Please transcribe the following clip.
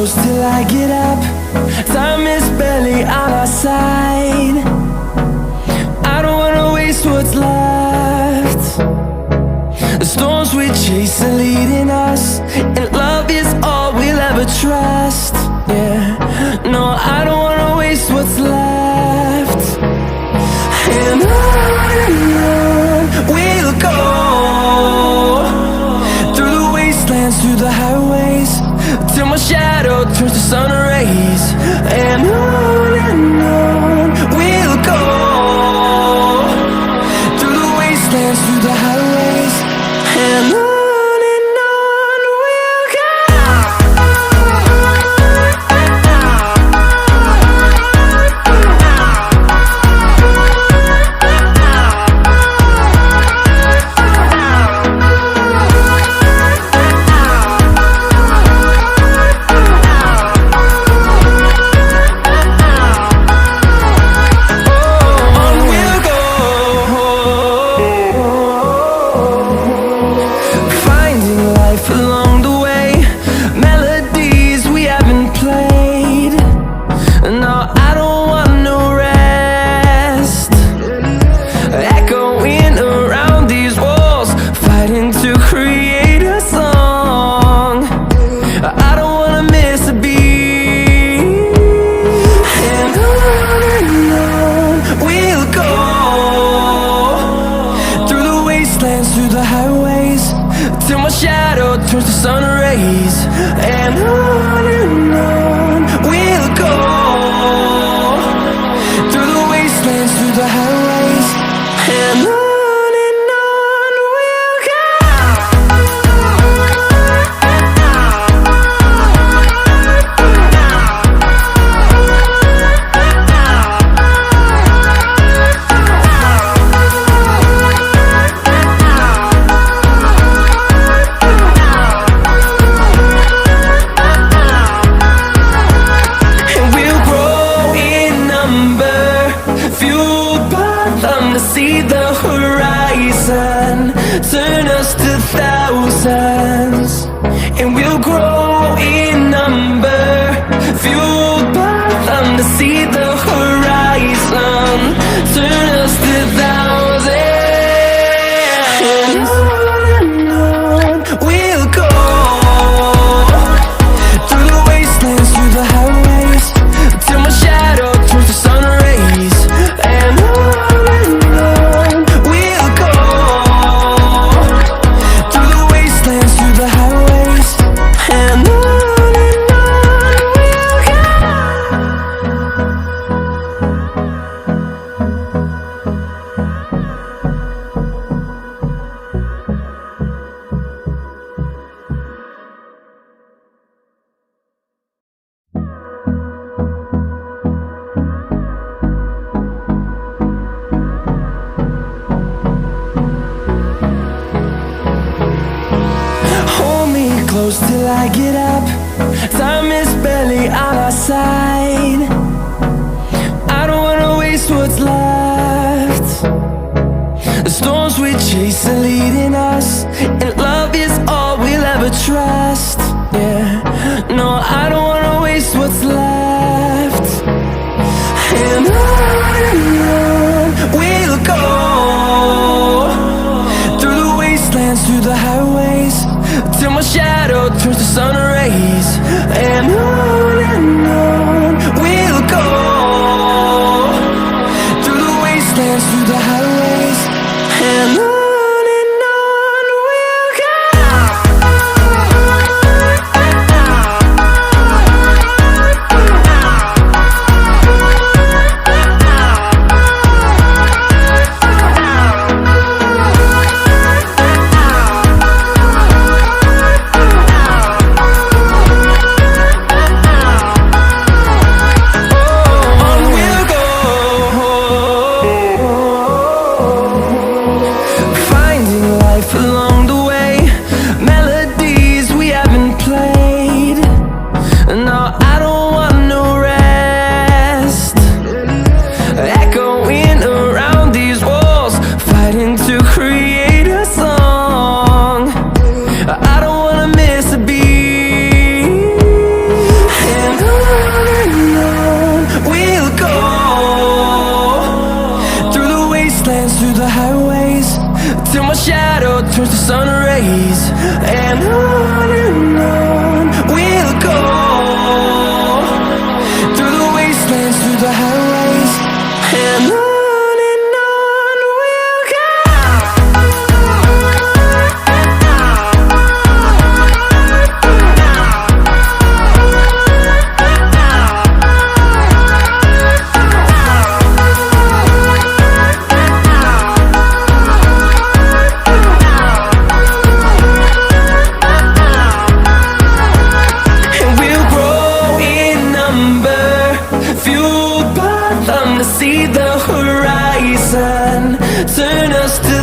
close till I get up. Time is barely on our side. I don't wanna waste what's left. The storms we chase are leading us, and love is all we'll ever trust. Yeah, no, I don't wanna waste what's left. And on we'll go, through the wastelands, through the highways, till my shadow turns to sun rays. And on we'll go, through the wastelands, through the highways, and on we'll go. Through the highways, till my shadow turns to sun rays. And on we'll go, through the wastelands, through the highways, and on we'll go. See the horizon, turn us to thousands, and we'll grow in number, fueled by them. To see the horizon, turn us to thousands, and on we'll go, through the wastelands, through the highways, till my shadow turns to sun rays. And close till I get up. Time is barely on our side. I don't wanna waste what's left. The storms we chase are leading us, and love is all we'll ever trust. Yeah, no, I don't wanna waste what's left. And on we'll go, through the wastelands, through the highways, till my shadow turns to sun rays. And on we'll go, through the wastelands, through the highways, and on. ways, and on we'll go, through the wastelands, through the highways, and on we'll go. See the horizon, turn us to